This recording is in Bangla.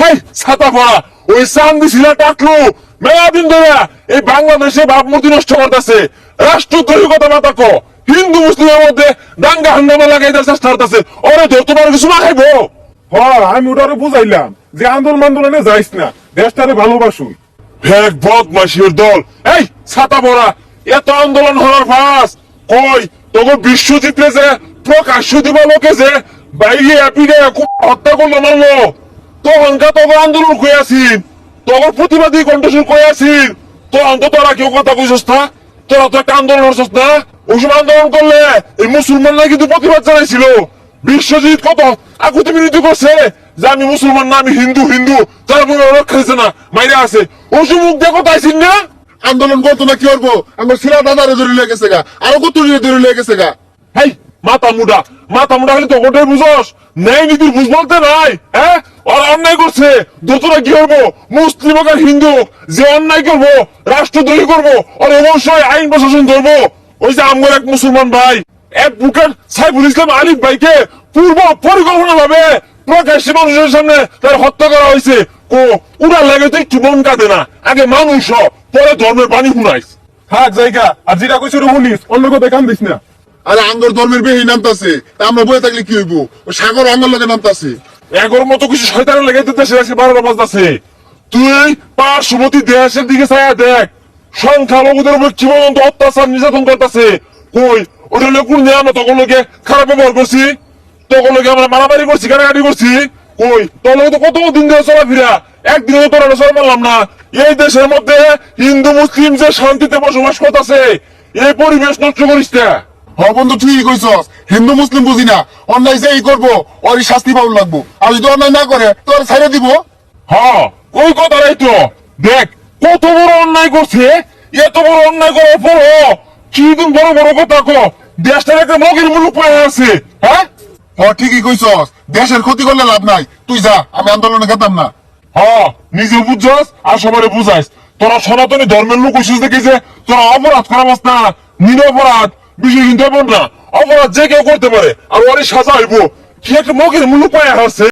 এই ছাতা পড়া ওই চান্দি ছিল টাকলু মেলা দিন ধরে এই বাংলাদেশে ভাবমূর্তি নষ্ট করতেছে, রাষ্ট্রদ্রোহী কথা মাতা কো, হিন্দু মুসলিমের মধ্যে দাঙ্গা হাঙ্গামা লাগাইতে চেষ্টা করতেছে। ওরে ধর তোমার কিছু না খাইবো। হ্যাঁ আমি ওটারে বুঝাইলাম যে আন্দোলন আন্দোলনে যাইস না, দেশটারে ভালোবাসুই। এক বদমাশির দল, এই ছাতা পড়া এত আন্দোলন হওয়ার ফাঁস কই তোকে বিশ্বজিৎরে যে প্রকাশ্য দিবা লোকে যে বাইরে পিড়ে হত্যা করলো মারলো, তখনকার তোকে আন্দোলন কই আসিন, তোর প্রতিবাদী কণ্ঠস্বর কই আসিন, তখন তো তোরা কেউ কথা কইছস না, তোরা তো একটা আন্দোলন হচ্ছস না। ওইসব আন্দোলন করলে এই মুসলমানরা কিন্তু প্রতিবাদ জানাইছিল। বিশ্বজিৎ কত আকুতি মিনতি করছে যে আমি মুসলমান না, আমি হিন্দু হিন্দু, তারপরে রক্ষা দিচ্ছে না, মাইরে আছে। ওইসব মুখ দিয়ে কথা আইসিন না। আন্দোলন করতো না কি করবো, আমার ছিলা দাদারে ধরে লেগে গেছে গা, আরো কত ধরে লেগে গেছে গা। হেই মাথা মুডা খালি তো ওটাই বুঝস, ন্যায় নীতির বুঝ বলতে নাই। হ্যাঁ ওরা অন্যায় করছে, দোতরা কি করবো, মুসলিম হোক আর হিন্দু হোক, যে অন্যায় করবো রাষ্ট্রদ্রোহী করবো আর অবশ্যই আইন প্রশাসন ধরবো। ওই যে আমার এক মুসলমান ভাই অ্যাডভোকেট সাইফুল ইসলাম আলিফ ভাইকে পূর্ব পরিকল্পনা ভাবে প্রকাশ্যে মানুষের সামনে তার হত্যা করা হয়েছে। উড়ার লাগে তো একটু মন কাঁদে না, আগে মানুষ হ, পরে ধর্মের বাণী শুনাইস। থাক জায়গা, আর যেটা কইছে শুনিস, অন্য কথা কান দিস না। আরে আঙ্গর ধর্মের বেহি নামতাছে, তা আমরা বয়ে থাকলে কি হইব, ও সাগর আঙ্গর লগে নামতাছে। এগোর মতো কিছু শয়তানের লেগে দেশে আসে 12টা বাজতাছে। তুই পার্শ্ববর্তী দেশের দিকে ছায়া দেখ, সংখ্যালঘুদের উপর কি পর্যন্ত অত্যাচার নির্যাতন করতেছে। কই ওটা লোক কোন আমরা তখন লোকে খারাপ ব্যবহার করছি, তখন লোকে আমরা মারামারি করছি, কাটাকাটি করছি। কই তোর লোকে তো কত দিন ধরে চলাফেরা, একদিনে তো তোরা চলা মারলাম না। এই দেশের মধ্যে হিন্দু মুসলিম যে শান্তিতে বসবাস করতেছে, এই পরিবেশ নষ্ট করিস না। হ বন্ধু ঠিকই কইছস, হিন্দু মুসলিম বুঝি না, অন্যায় যেই করবো ওরই শাস্তি পাওয়া লাগবো, আর যদি অন্যায় না করে তোর ছাইড়ে দিব। হ্যাঁ ওই কথাটাই তো, দেখ কত বড় অন্যায় করছে, এত বড় অন্যায় করার পরও কি দিন বড় বড় কথা কো, দেশটার একটা মগের মুলুক পায়ে আছে। হ্যাঁ হ ঠিকই কইছস, দেশের ক্ষতি করলে লাভ নাই, তুই যা, আমি আন্দোলনে গেতাম না। হ্যাঁ নিজে বুঝছস আর সবাই বুঝাইস। তোরা সনাতনী ধর্মের লোক হইছিস দেখে যে তোরা অপরাধ করাবাস না, নিরপরাধ বিষয় কিন্তু এমন না, অপরাধ যে কেউ করতে পারে, আর ওরই সাজা হইব, কি একটা মগের মুলুক পায়ে আছে।